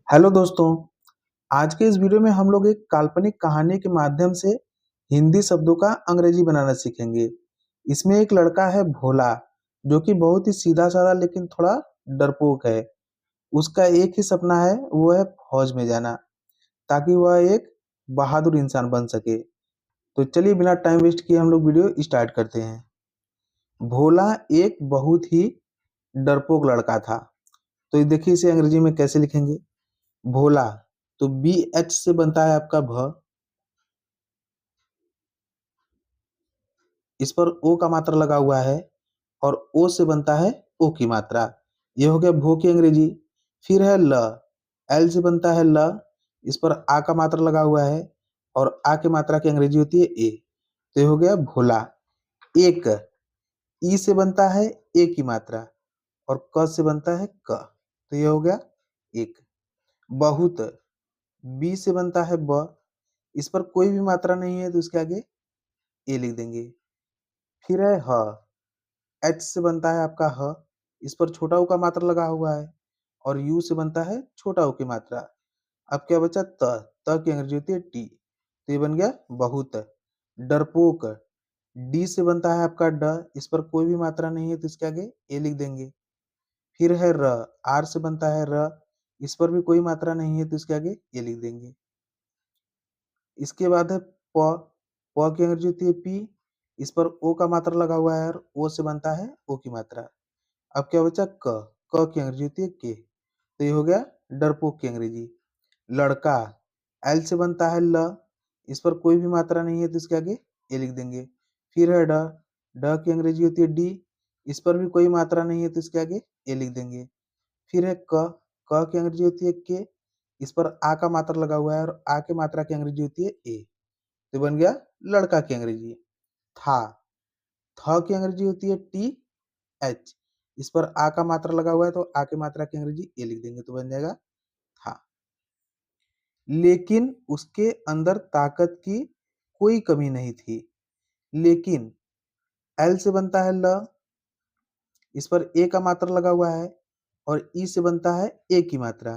Hello दोस्तों, आज के इस वीडियो में हम लोग एक काल्पनिक कहानी के माध्यम से हिंदी शब्दों का अंग्रेजी बनाना सीखेंगे। इसमें एक लड़का है भोला, जो कि बहुत ही सीधा-साधा लेकिन थोड़ा डरपोक है। उसका एक ही सपना है, वो है फौज में जाना, ताकि वह एक बहादुर इंसान बन सके। तो चलिए बिना टाइम वेस्ट किए हम लोग वीडियो स्टार्ट करते हैं। भोला एक बहुत ही डरपोक लड़का था। तो ये देखिए इसे अंग्रेजी में कैसे लिखेंगे। भोला, तो बी एच से बनता है आपका भ, इस पर ओ का मात्रा लगा हुआ है, और ओ से बनता है ओ की मात्रा। ये हो गया भो की अंग्रेजी। फिर है ल, एल से बनता है ल, इस पर आ का मात्रा लगा हुआ है, और आ की मात्रा की अंग्रेजी होती है ए। तो ये हो गया भोला। एक, ई से बनता है ए की मात्रा, और क से बनता है क। तो ये हो गया एक। बहुत, बी से बनता है ब, इस पर कोई भी मात्रा नहीं है तो इसके आगे ए लिख देंगे। फिर है ह, एच से बनता है आपका ह, इस पर छोटा ऊ का मात्रा लगा हुआ है, और यू से बनता है छोटा ऊ की मात्रा। अब क्या बचा त, त की अंग्रेजी होती है टी। तो ये बन गया बहुत। डरपोक, डी से बनता है आपका ड, इस पर कोई भी मात्रा नहीं है तो इसके आगे ए लिख देंगे। फिर है र, आर से बनता है र, इस पर भी कोई मात्रा नहीं है तो इसके आगे ए लिख देंगे। इसके बाद है प, प की अंग्रेजी होती है पी, इस पर ओ का मात्रा लगा हुआ है और ओ से बनता है ओ की मात्रा। अब क्या बचा क की अंग्रेजी होती है के। तो ये हो गया डरपोक की अंग्रेजी। लड़का, एल से बनता है ल, इस पर कोई भी मात्रा नहीं है तो इसके आगे ए लिख देंगे। फिर है ड, ड की अंग्रेजी होती है डी, इस पर भी कोई मात्रा नहीं है तो इसके आगे ए लिख देंगे। फिर है क की अंग्रेजी होती है के, इस पर आ का मात्रा लगा हुआ है और आ की मात्रा की अंग्रेजी होती है ए। तो बन गया लड़का की अंग्रेजी। था, थ की अंग्रेजी होती है टी एच, इस पर आ का मात्रा लगा हुआ है तो आ की मात्रा की अंग्रेजी ए लिख देंगे तो बन जाएगा था। लेकिन उसके अंदर ताकत की कोई कमी नहीं थी। लेकिन एल से बनता है ल, इस पर ए का मात्रा लगा हुआ है, और ई से बनता है ए की मात्रा।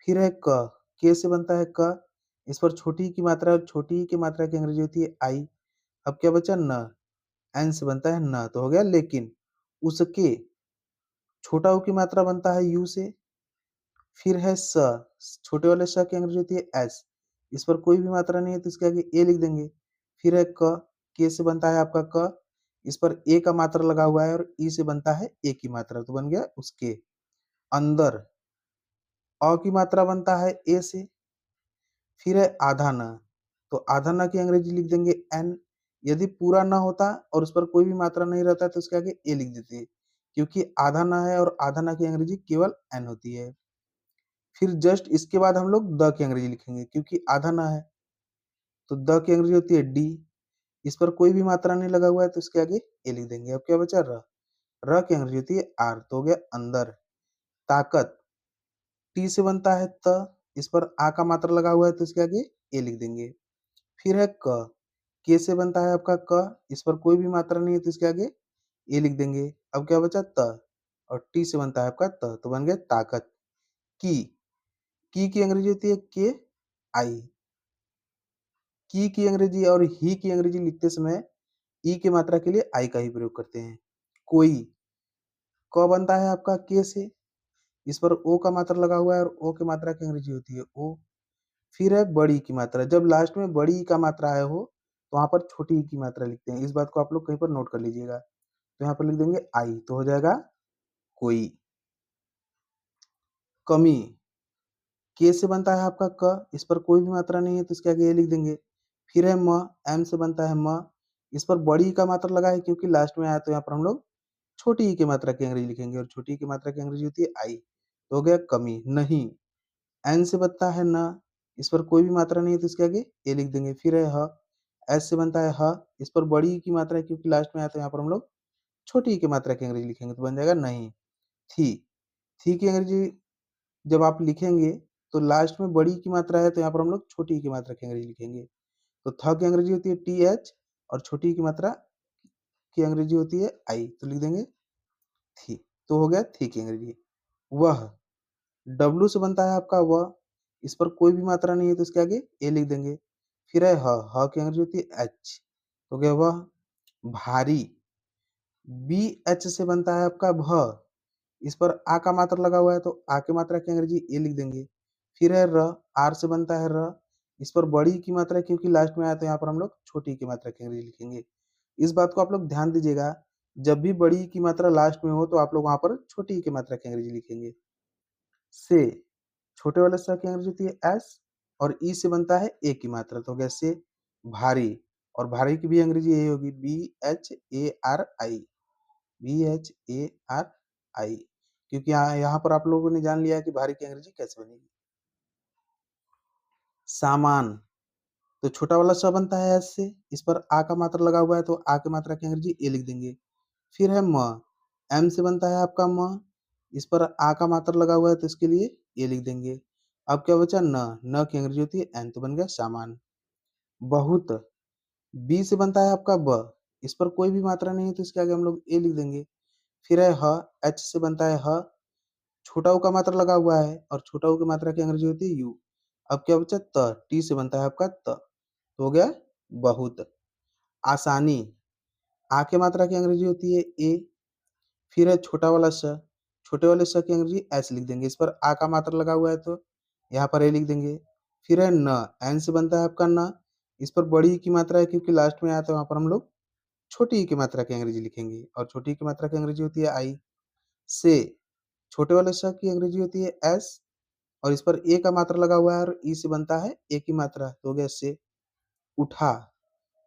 फिर है के से बनता है क, इस पर छोटी की मात्रा, और छोटी की मात्रा की अंग्रेजी होती है आई। अब क्या बचा न, एन से बनता है न, तो हो गया लेकिन। उसके, छोटा ऊ की मात्रा बनता है यू से। फिर है स, छोटे वाले स की अंग्रेजी होती है एस, इस पर कोई भी मात्रा नहीं है तो इसके आगे ए लिख देंगे। फिर है के से बनता है आपका क, इस पर ए का मात्रा लगा हुआ है और ई से बनता है ए की मात्रा, तो बन गया उसके। अंदर, अ की मात्रा बनता है ए से। फिर है आधा न, तो आधा न की अंग्रेजी लिख देंगे एन। यदि पूरा न होता और उस पर कोई भी मात्रा नहीं रहता तो उसके आगे ए लिख देते, क्योंकि आधा न है और आधा न की अंग्रेजी केवल एन होती है। फिर जस्ट इसके बाद हम लोग द की अंग्रेजी लिखेंगे, क्योंकि आधा न है तो द की अंग्रेजी होती है डी, इस पर कोई भी मात्रा नहीं लगा हुआ है तो इसके आगे ए लिख देंगे। अब क्या बचा र, र की अंग्रेजी होती है आर, तो हो गया अंदर। ताकत, टी से बनता है त, इस पर आ का मात्रा लगा हुआ है तो इसके आगे ए लिख देंगे। फिर है के से बनता है आपका क, इस पर कोई भी मात्रा नहीं है तो इसके आगे ए लिख देंगे। अब क्या बचा त, और टी से बनता है आपका त, तो बन गया ताकत। की अंग्रेजी होती है के आई। की अंग्रेजी और ही की अंग्रेजी लिखते समय ई की मात्रा के लिए आई का ही प्रयोग करते हैं। कोई, क बनता है आपका के से, इस पर ओ का मात्रा लगा हुआ है और ओ की मात्रा की अंग्रेजी होती है ओ। फिर है बड़ी की मात्रा, जब लास्ट में बड़ी का मात्रा आया हो तो वहां पर छोटी की मात्रा लिखते हैं। इस बात को आप लोग कहीं पर नोट कर लीजिएगा। तो यहाँ पर लिख देंगे आई, तो हो जाएगा कोई। कमी, के से बनता है आपका क, इस पर कोई भी मात्रा नहीं है तो इसके आगे ये लिख देंगे। फिर है म, एम से बनता है म, इस पर बड़ी का मात्रा लगा है क्योंकि लास्ट में आया तो यहाँ पर हम लोग छोटी ई की मात्रा की अंग्रेजी लिखेंगे, और छोटी ई की मात्रा की अंग्रेजी होती है आई, तो हो गया कमी। नहीं, एन से बनता है न, इस पर कोई भी मात्रा नहीं है तो इसके आगे ए लिख देंगे। फिर है ह, एस से बनता है ह, इस पर बड़ी ई की मात्रा है क्योंकि लास्ट में आया तो यहाँ पर हम लोग छोटी ई की मात्रा की अंग्रेजी लिखेंगे, तो बन जाएगा नहीं। थी की अंग्रेजी जब आप लिखेंगे तो लास्ट में बड़ी की मात्रा है तो यहाँ पर हम लोग छोटी की मात्रा की अंग्रेजी लिखेंगे। तो थ की अंग्रेजी होती है टी एच, और छोटी की मात्रा की अंग्रेजी होती है आई, तो लिख देंगे थी, तो हो गया थी की अंग्रेजी। वह, डब्लू से बनता है आपका व, इस पर कोई भी मात्रा नहीं है तो इसके आगे ए लिख देंगे। फिर है ह की अंग्रेजी होती है एच, तो क्या वह भारी। बी एच से बनता है आपका भ, इस पर आ का मात्रा लगा हुआ है तो आ की मात्रा की अंग्रेजी ए लिख देंगे। फिर है र, आर से बनता है र, इस पर बड़ी की मात्रा क्योंकि लास्ट में आया तो यहाँ पर हम लोग छोटी की मात्रा की अंग्रेजी लिखेंगे। इस बात को आप लोग ध्यान दीजिएगा, जब भी बड़ी की मात्रा लास्ट में हो तो आप लोग वहां पर छोटी की मात्रा की अंग्रेजी लिखेंगे। से, छोटे वाले स की अंग्रेजी होती है एस, और ई से बनता है ए की मात्रा तो हो गया से भारी। और भारी की भी अंग्रेजी यही होगी B H A R I, B H A R I, क्योंकि यहाँ पर आप लोगों ने जान लिया है कि भारी की अंग्रेजी कैसे बनेगी। सामान, तो छोटा वाला स बनता है एस से, इस पर आ का मात्रा लगा हुआ है तो आ की मात्रा की अंग्रेजी ए लिख देंगे। फिर है म, एम से बनता है आपका म, इस पर आ का मात्रा लगा हुआ है तो इसके लिए ए लिख देंगे। अब क्या बचा न, न की अंग्रेजी होती है एन, तो बन गया सामान। बहुत, बी से बनता है आपका ब, इस पर कोई भी मात्रा नहीं है तो इसके आगे हम लोग ए लिख देंगे। फिर है ह, एच से बनता है ह, छोटा ऊ का मात्रा लगा हुआ है और छोटा ऊ की मात्रा की अंग्रेजी होती है यू। अब क्या बचा त, टी से बनता है आपका त, तो हो गया बहुत। आसानी, आ की मात्रा की अंग्रेजी होती है ए। फिर है छोटा वाला स, छोटे वाले स की अंग्रेजी एस लिख देंगे, इस पर आ का मात्रा लगा हुआ है तो यहाँ पर ए लिख देंगे। फिर है न, एन से बनता है आपका न, इस पर बड़ी की मात्रा है क्योंकि लास्ट में आया तो वहां पर हम लोग छोटी ई की मात्रा की अंग्रेजी लिखेंगे, और छोटी ई की मात्रा की अंग्रेजी होती है आई। से, छोटे वाले स की अंग्रेजी होती है एस, और इस पर ए का मात्रा लगा हुआ है और ई से बनता है ए की मात्रा तो हो गया से। उठा,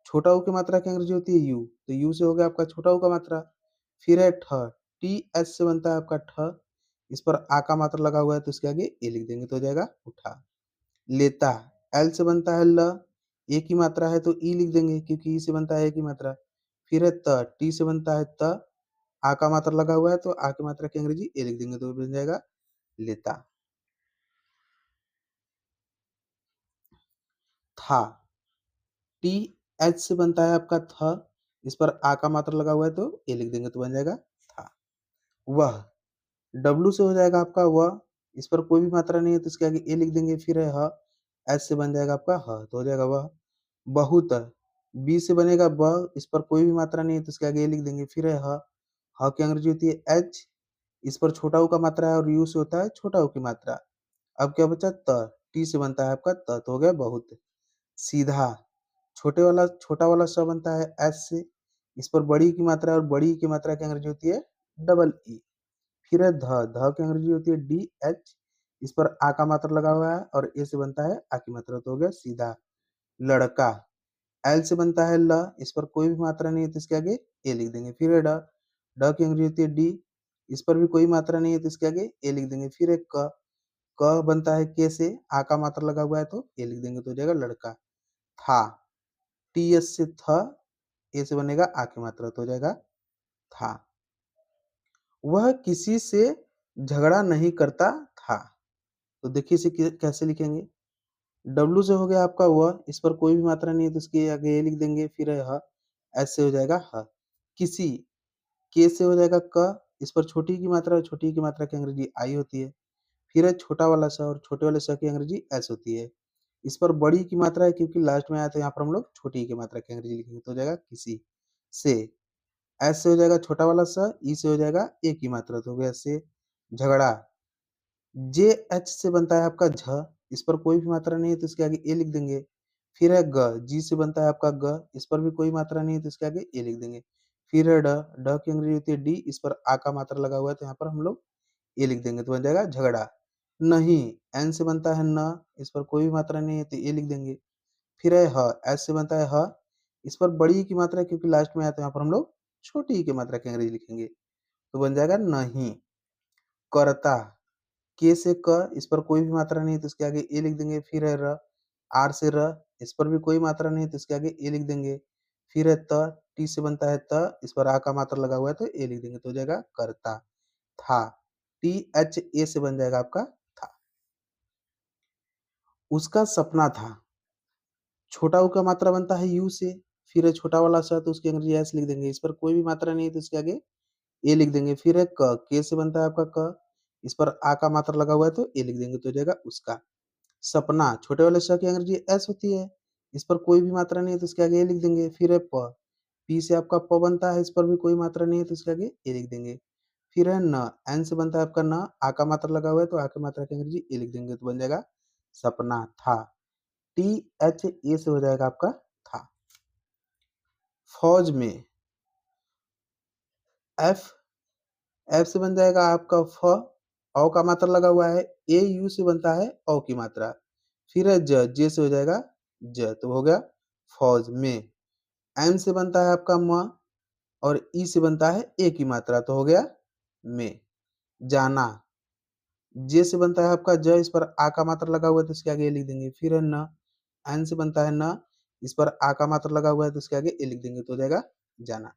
छोटा ऊ की मात्रा की अंग्रेजी होती है यू, तो यू से हो गया आपका छोटा ऊ का मात्रा। फिर है ठ, टी एच से बनता है आपका ठ, इस पर आ का मात्रा लगा हुआ है तो इसके आगे ए लिख देंगे तो हो जाएगा उठा। लेता, एल से बनता है ल, ए की मात्रा है तो ई लिख देंगे क्योंकि ई से बनता है ए की मात्रा। फिर है त, टी से बनता है त, आ का मात्रा लगा हुआ है तो आ की मात्रा की अंग्रेजी ए लिख देंगे तो बन जाएगा लेता। था, टी एच से बनता है आपका थ, इस पर आ का मात्रा लगा हुआ है तो ए लिख देंगे तो बन जाएगा था। वह, डब्लू से हो जाएगा आपका वह, इस पर कोई भी मात्रा नहीं है तो इसके आगे ए लिख देंगे। फिर है ह, एच से बन जाएगा आपका ह, तो हो जाएगा वह। बहुत, बी से बनेगा ब, इस पर कोई भी मात्रा नहीं है तो इसके आगे ए लिख देंगे। फिर है ह की अंग्रेजी होती है एच, इस पर छोटा ऊ का मात्रा है और यू से होता है छोटा ऊ की मात्रा। अब क्या बचा त, टी से बनता है आपका त, तो हो गया बहुत। सीधा, छोटा वाला स बनता है एस से, इस पर बड़ी की मात्रा है और बड़ी की मात्रा की अंग्रेजी होती है डबल ई। फिर है ध, ध की अंग्रेजी होती है डी एच, इस पर आ का मात्रा लगा हुआ है और ए से बनता है आ की मात्रा तो हो गया सीधा। लड़का, एल से बनता है ल, इस पर कोई भी मात्रा नहीं है तो इसके आगे ए लिख देंगे। फिर है ड, ड की अंग्रेजी होती है डी, इस पर भी कोई मात्रा नहीं है तो इसके आगे ए लिख देंगे। फिर एक क बनता है के से, आ का मात्रा लगा हुआ है तो ए लिख देंगे तो हो जाएगा लड़का। था, टी एस से थ, ए से बनेगा आ की मात्रा तो हो जाएगा था। वह किसी से झगड़ा नहीं करता था, तो देखिए इसे कैसे लिखेंगे। डब्लू से हो गया आपका वह, इस पर कोई भी मात्रा नहीं है तो इसके आगे ए लिख देंगे। फिर है ह, एस से हो जाएगा ह। किसी, के से हो जाएगा क, इस पर छोटी की मात्रा, छोटी की मात्रा की अंग्रेजी आई होती है। फिर है छोटा वाला स, और छोटे वाले स की अंग्रेजी एस होती है। इस पर बड़ी की मात्रा है क्योंकि लास्ट में आया तो यहाँ पर हम लोग छोटी की मात्रा की अंग्रेजी लिखेंगे तो हो जाएगा किसी से। एस से हो जाएगा छोटा वाला स, ई से हो जाएगा ए की मात्रा तो हो गया से। झगड़ा, जे एच से बनता है आपका झ, इस पर कोई भी मात्रा नहीं है तो इसके आगे ए लिख देंगे। फिर है ग, जी से बनता है आपका ग, इस पर भी कोई मात्रा नहीं है तो इसके आगे ए लिख देंगे। फिर है ड, ड की अंग्रेजी होती है डी, इस पर आ का मात्रा लगा हुआ है तो यहाँ पर हम लोग ए लिख देंगे तो बन जाएगा झगड़ा। नहीं, एन से बनता है न, इस पर कोई भी मात्रा नहीं है तो ए लिख देंगे। फिर है ह, एस से बनता है ह, इस पर बड़ी की मात्रा है क्योंकि लास्ट में आया तो यहाँ पर हम लोग छोटी की मात्रा की अंग्रेजी लिखेंगे तो बन जाएगा नहीं। करता, के से क, इस पर कोई भी मात्रा नहीं है तो इसके आगे ए लिख देंगे। फिर है र, आर से र, इस पर भी कोई मात्रा नहीं है तो इसके आगे ए लिख देंगे। फिर है त, टी से बनता है त, इस पर आ का मात्रा लगा हुआ है तो ए लिख देंगे तो हो जाएगा करता। था, टी एच ए से बन जाएगा आपका था। उसका सपना था, छोटा ऊ का मात्रा बनता है यू से, फिर है छोटा वाला स तो उसकी अंग्रेजी एस लिख देंगे। इस पर कोई भी मात्रा नहीं है तो इसके आगे ए लिख देंगे। फिर है क, से बनता है आपका क, इस पर आ का मात्रा लगा हुआ है तो ए लिख देंगे तो हो जाएगा उसका। सपना, छोटे वाले स की अंग्रेजी एस होती है, इस पर कोई भी मात्रा नहीं है तो इसके आगे ए लिख देंगे। फिर है प, पी से आपका प बनता है, इस पर भी कोई मात्रा नहीं है तो इसके आगे ए लिख देंगे। फिर है न, एन से बनता है आपका न, आ का मात्रा लगा हुआ है तो आ की मात्रा की अंग्रेजी ए लिख देंगे तो बन जाएगा सपना था। टी एच ए से हो जाएगा आपका था। फौज में, एफ, एफ से बन जाएगा आपका फ, औ का मात्रा लगा हुआ है, ए यू से बनता है औ की मात्रा। फिर है ज, जे से हो जाएगा ज तो हो गया फौज में। एम से बनता है आपका म, और ई से बनता है ए की मात्रा तो हो गया में। जाना, जे से बनता है आपका ज, इस पर आ का मात्रा लगा हुआ है तो इसके आगे ए लिख देंगे। फिर है न, एन से बनता है न, इस पर आ का मात्रा लगा हुआ है तो इसके आगे ए लिख देंगे तो हो जाएगा जाना।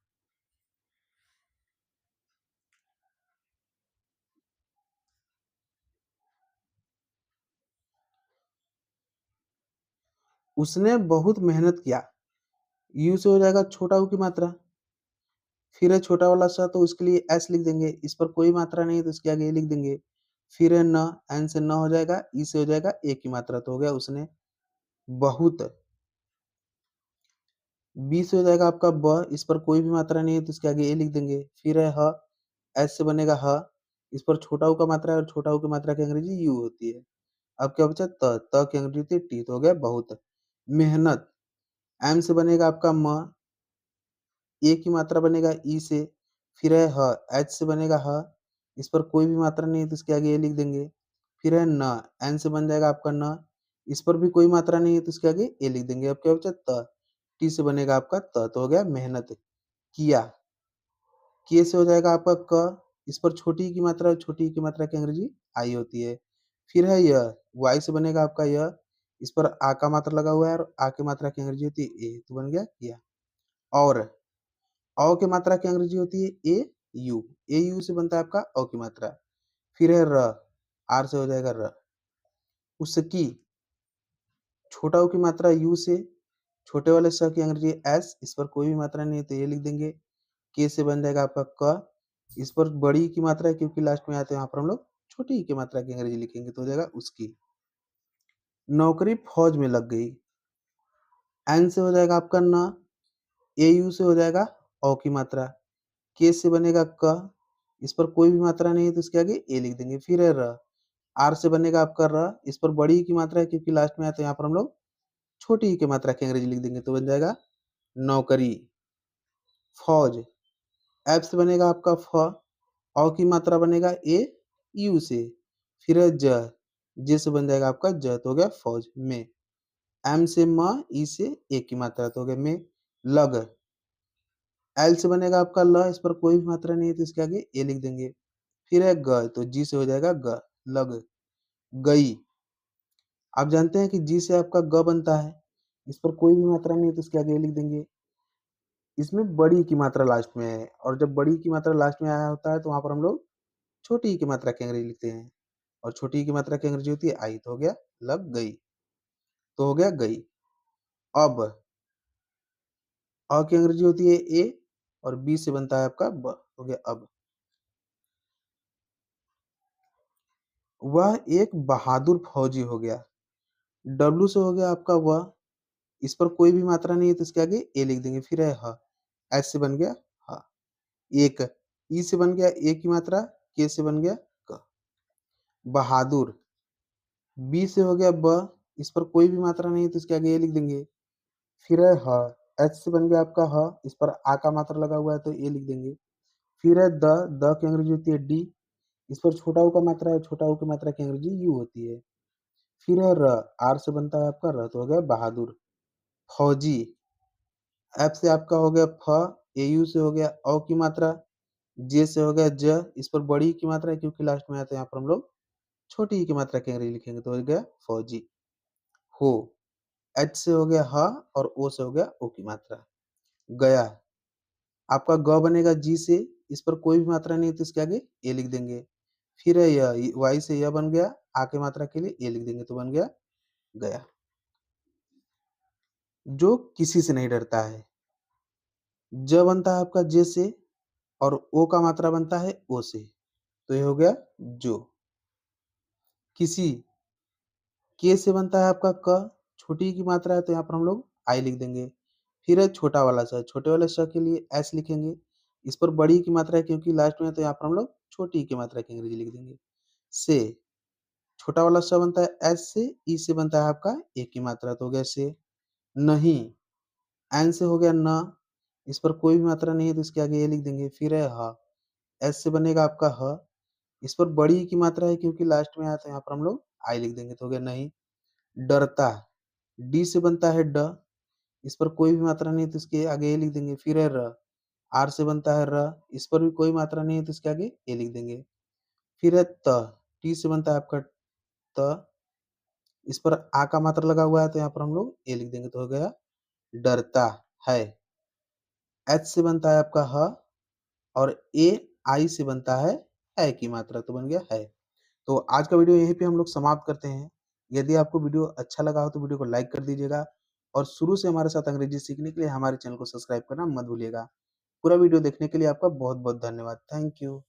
उसने बहुत मेहनत किया, यू से हो जाएगा छोटा ऊ की मात्रा। फिर है छोटा वाला सा तो उसके लिए एस लिख देंगे, इस पर कोई मात्रा नहीं है तो इसके आगे ए लिख देंगे। फिर है न, एन से न हो जाएगा, ई से हो जाएगा ए की मात्रा तो हो गया उसने बहुत। बी से हो जाएगा आपका ब, इस पर कोई भी मात्रा नहीं है तो इसके आगे ए लिख देंगे। फिर है ह, एस से बनेगा ह, इस पर छोटा ऊ का मात्रा है और छोटा ऊ की मात्रा की अंग्रेजी यू होती है। अब क्या बचा त की अंग्रेजी होती है टी तो हो गया बहुत। मेहनत, एम से बनेगा आपका म, ए की मात्रा बनेगा ई से। फिर है ह, एच से बनेगा ह, इस पर कोई भी मात्रा नहीं है तो इसके आगे ए लिख देंगे। फिर है न, एन से बन जाएगा आपका न, इस पर भी कोई मात्रा नहीं है तो इसके आगे ए लिख देंगे। अब क्या बचा त, टी से बनेगा आपका त तो हो गया मेहनत। किया, के से हो जाएगा आपका क, इस पर छोटी ई की मात्रा, छोटी ई की मात्रा की अंग्रेजी आई होती है। फिर है य, वाई से बनेगा आपका य, इस पर आ का मात्रा लगा हुआ है और आ की मात्रा की अंग्रेजी होती है ए तो बन गया किया। और औ की मात्रा की अंग्रेजी होती है ए यू, ए यू से बनता है आपका औ की मात्रा। फिर है र, आर से हो जाएगा र। उसकी, छोटा ऊ की मात्रा यू से, छोटे वाले स की अंग्रेजी एस, इस पर कोई भी मात्रा नहीं है तो ये लिख देंगे। के से बन जाएगा आपका क, इस पर बड़ी की मात्रा है क्योंकि लास्ट में आते हैं यहाँ पर हम लोग छोटी ई की मात्रा की अंग्रेजी लिखेंगे तो हो जाएगा उसकी। नौकरी फौज में लग गई, एन से हो जाएगा आपका न, ए यू से हो जाएगा औ की मात्रा। के से बनेगा क, इस पर कोई भी मात्रा नहीं है तो इसके आगे ए लिख देंगे। फिर है र, आर से बनेगा आपका र, इस पर बड़ी ई की मात्रा है क्योंकि लास्ट में आया तो यहाँ पर हम लोग छोटी ई की मात्रा की अंग्रेजी लिख देंगे तो बन जाएगा नौकरी। फौज, एफ से बनेगा आपका फ, औ की मात्रा बनेगा ए यू से। फिर है ज, जे से बन जाएगा आपका ज तो हो गया फौज में। एम से म, ई से ए की मात्रा तो हो गया में। लग, एल से बनेगा आपका ल, इस पर कोई भी मात्रा नहीं है तो इसके आगे ए लिख देंगे। फिर है ग, तो जी से हो जाएगा ग, लग गई। आप जानते हैं कि जी से आपका ग बनता है, इस पर कोई भी मात्रा नहीं है तो इसके आगे ए लिख देंगे। इसमें बड़ी की मात्रा लास्ट में है और जब बड़ी की मात्रा लास्ट में आया होता है तो वहां पर हम लोग छोटी की मात्रा की अंग्रेजी लिखते हैं और छोटी की मात्रा की अंग्रेजी होती है आई तो हो गया लग गई तो हो गया गई। अब अ की अंग्रेजी होती है ए और बी से बनता है आपका ब हो गया अब। वह एक बहादुर फौजी हो गया, डब्लू से हो गया आपका वह, इस पर कोई भी मात्रा नहीं है तो इसके आगे ए लिख देंगे। फिर है ह, एस से बन गया ह, एक, ई से बन गया ए की मात्रा, के से बन गया क, बहादुर। बी से हो गया ब, इस पर कोई भी मात्रा नहीं है तो इसके आगे ए लिख देंगे। फिर है ह, एच से बन गया आपका ह, इस पर आ का मात्रा लगा हुआ है तो ए लिख देंगे। फिर है द की अंग्रेजी होती है डी, इस पर छोटा ऊ का मात्रा है, छोटा ऊ की मात्रा की अंग्रेजी यू होती है। फिर है र, आर से बनता है आपका र तो हो गया बहादुर। फौजी, एफ से आपका हो गया फ, ए यू से हो गया औ की मात्रा, जे से हो गया ज, इस पर बड़ी की मात्रा है क्योंकि लास्ट में आया तो यहाँ पर हम लोग छोटी की मात्रा की अंग्रेजी लिखेंगे तो हो गया फौजी। हो, एच से हो गया ह और ओ से हो गया ओ की मात्रा। गया, आपका ग बनेगा जी से, इस पर कोई भी मात्रा नहीं है तो इसके आगे ए लिख देंगे। फिर है य, वाई से यह बन गया, आ की मात्रा के लिए ए लिख देंगे तो बन गया गया। जो किसी से नहीं डरता है, ज बनता है आपका जे से और ओ का मात्रा बनता है ओ से तो ये हो गया जो। किसी, के से बनता है आपका क, छोटी की मात्रा है तो यहाँ पर हम लोग आई लिख देंगे। फिर है छोटा वाला स, छोटे वाले स के लिए एस लिखेंगे। इस पर बड़ी की मात्रा है क्योंकि लास्ट में है तो यहाँ पर हम लोग छोटी की मात्रा की अंग्रेजी लिख देंगे। से, छोटा वाला स बनता है एस से, ई से बनता है आपका ए की मात्रा तो हो गया से। नहीं, एन से हो गया न, इस पर कोई भी मात्रा नहीं है तो इसके आगे ए लिख देंगे। फिर है ह, एस से बनेगा आपका ह, इस पर बड़ी की मात्रा है क्योंकि लास्ट में आया तो यहाँ पर हम लोग आई लिख देंगे तो हो गया नहीं। डरता, डी से बनता है ड, इस पर कोई भी मात्रा नहीं है तो इसके आगे ए लिख देंगे। फिर है र, आर से बनता है र, इस पर भी कोई मात्रा नहीं है तो इसके आगे ए लिख देंगे। फिर है त, टी से बनता है आपका त, इस पर आ का मात्रा लगा हुआ है तो यहाँ पर हम लोग ए लिख देंगे तो हो गया डरता है। एच से बनता है आपका ह, और ए आई से बनता है की मात्रा तो बन गया है। तो आज का वीडियो यहीं पे हम लोग समाप्त करते हैं। यदि आपको वीडियो अच्छा लगा हो तो वीडियो को लाइक कर दीजिएगा और शुरू से हमारे साथ अंग्रेजी सीखने के लिए हमारे चैनल को सब्सक्राइब करना मत भूलिएगा। पूरा वीडियो देखने के लिए आपका बहुत बहुत धन्यवाद। Thank you.